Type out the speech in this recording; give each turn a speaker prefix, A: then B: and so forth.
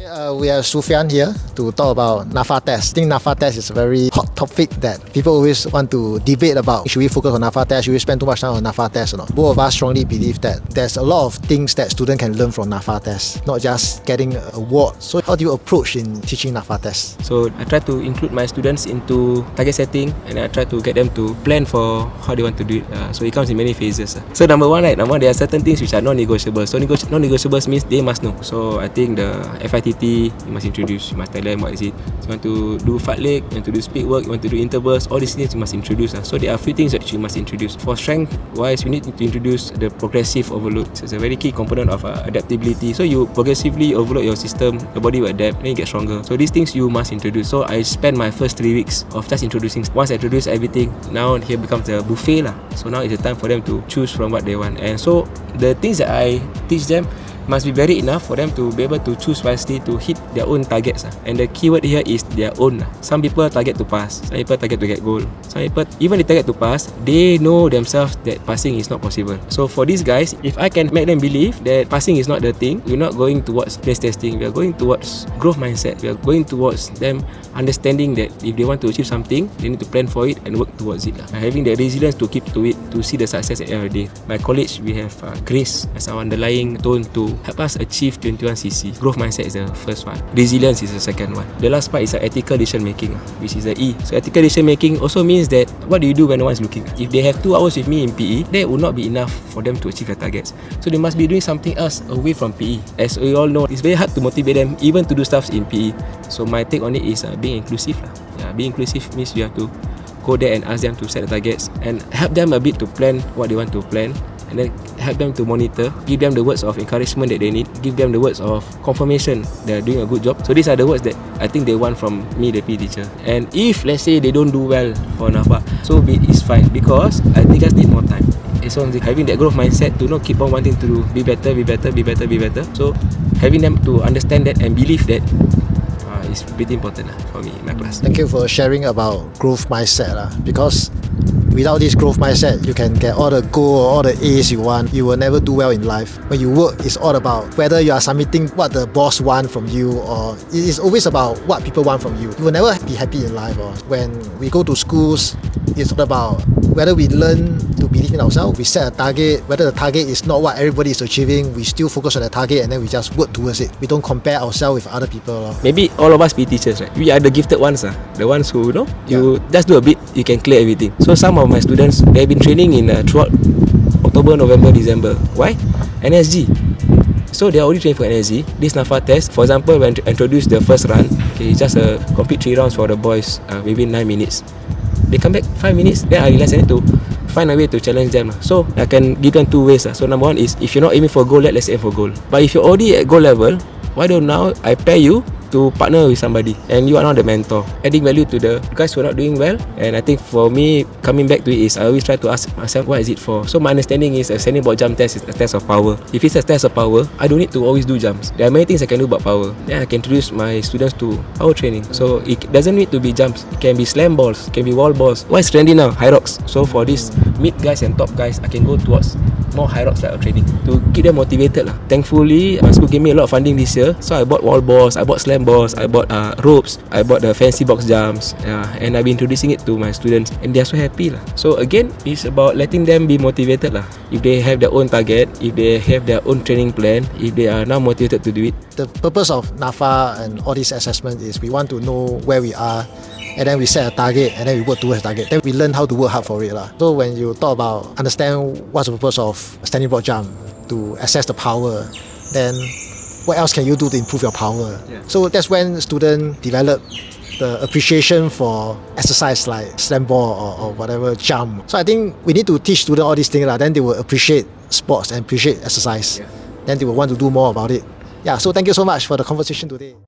A: We have Sufyan here to talk about NAPFA Test. I think NAPFA Test is a very hot topic that people always want to debate about. Should we focus on NAPFA Test? Should we spend too much time on NAPFA Test or not? Both of us strongly believe that there's a lot of things that students can learn from NAPFA Test, not just getting an award. So how do you approach in teaching NAPFA Test?
B: So I try to include my students into target setting, and I try to get them to plan for how they want to do it. So it comes in many phases. So number one, there are certain things which are non-negotiable. So non-negotiables means they must know. So I think the FITT, you must introduce, you must tell them what is it. So you want to do fat leg, you want to do speed work, you want to do intervals, all these things you must introduce. So there are a few things that you must introduce. For strength wise, we need to introduce the progressive overload. So it's a very key component of adaptability. So you progressively overload your system, your body will adapt, then you get stronger. So these things you must introduce. So I spend my first 3 weeks of just introducing. Once I introduce everything, now here becomes a buffet lah. So now it's the time for them to choose from what they want. And so the things that I teach them must be varied enough for them to be able to choose wisely to hit their own targets. And the keyword here is their own. Some people target to pass, some people target to get goal. Some people, even they target to pass, they know themselves that passing is not possible. So for these guys, if I can make them believe that passing is not the thing, we're not going towards test testing, we are going towards growth mindset. We are going towards them understanding that if they want to achieve something, they need to plan for it and work towards it. And having the resilience to keep to it, to see the success at the end of the day. My college, we have grace as our underlying tone to help us achieve 21cc. Growth mindset is the first one. Resilience is the second one. The last part is ethical decision making, which is the E. So ethical decision making also means that what do you do when no one is looking? If they have 2 hours with me in PE, that would not be enough for them to achieve their targets. So they must be doing something else away from PE. As we all know, it's very hard to motivate them even to do stuff in PE. So my take on it is being inclusive. Being inclusive means you have to go there and ask them to set the targets and help them a bit to plan what they want to plan, and then help them to monitor, give them the words of encouragement that they need, give them the words of confirmation they're doing a good job. So these are the words that I think they want from me, the PE teacher. And if let's say they don't do well for NAPFA, so be it's fine, because I think I need more time. It's only having that growth mindset to keep on wanting to be better. So having them to understand that and believe that is pretty important for me in my class.
A: Thank you for sharing about growth mindset, because without this growth mindset, you can get all the goal or all the A's you want. You will never do well in life. When you work, it's all about whether you are submitting what the boss wants from you, or it is always about what people want from you. You will never be happy in life. Or when we go to schools, it's all about whether we learn to believe in ourselves, we set a target, whether the target is not what everybody is achieving, we still focus on the target and then we just work towards it. We don't compare ourselves with other people.
B: Maybe all of us be teachers, right? We are the gifted ones, the ones who, you just do a bit, you can clear everything. So some of my students, they've been training in throughout October, November, December. Why? NSG. So they are already training for NSG. This NAPFA test, for example, when I introduced the first run, it's just a complete 3 rounds for the boys, maybe 9 minutes. They come back 5 minutes, then I realize I need to find a way to challenge them. So I can give them 2 ways. So number one is, if you're not aiming for goal, let's aim for goal. But if you're already at goal level, why don't now I pair you to partner with somebody and you are now the mentor, adding value to the guys who are not doing well. And I think for me, coming back to it is I always try to ask myself, what is it for? So my understanding is a standing board jump test is a test of power. If it's a test of power, I don't need to always do jumps. There are many things I can do about power. Then I can introduce my students to power training. So it doesn't need to be jumps. It can be slam balls, it can be wall balls. What is trendy now? High rocks. So for these mid guys and top guys, I can go towards more high rocks type of training to keep them motivated. Thankfully, my school gave me a lot of funding this year. So I bought wall balls, I bought slam balls, I bought ropes, I bought the fancy box jumps, and I've been introducing it to my students and they're so happy. So again, it's about letting them be motivated. If they have their own target, if they have their own training plan, if they are now motivated to do it.
A: The purpose of NAPFA and all these assessments is we want to know where we are, and then we set a target and then we work towards the target. Then we learn how to work hard for it. So when you talk about understand what's the purpose of standing broad jump, to assess the power, then what else can you do to improve your power? So that's when students develop the appreciation for exercise like slam ball or whatever jump. So I think we need to teach students all these things, then they will appreciate sports and appreciate exercise. Then they will want to do more about it. So thank you so much for the conversation today.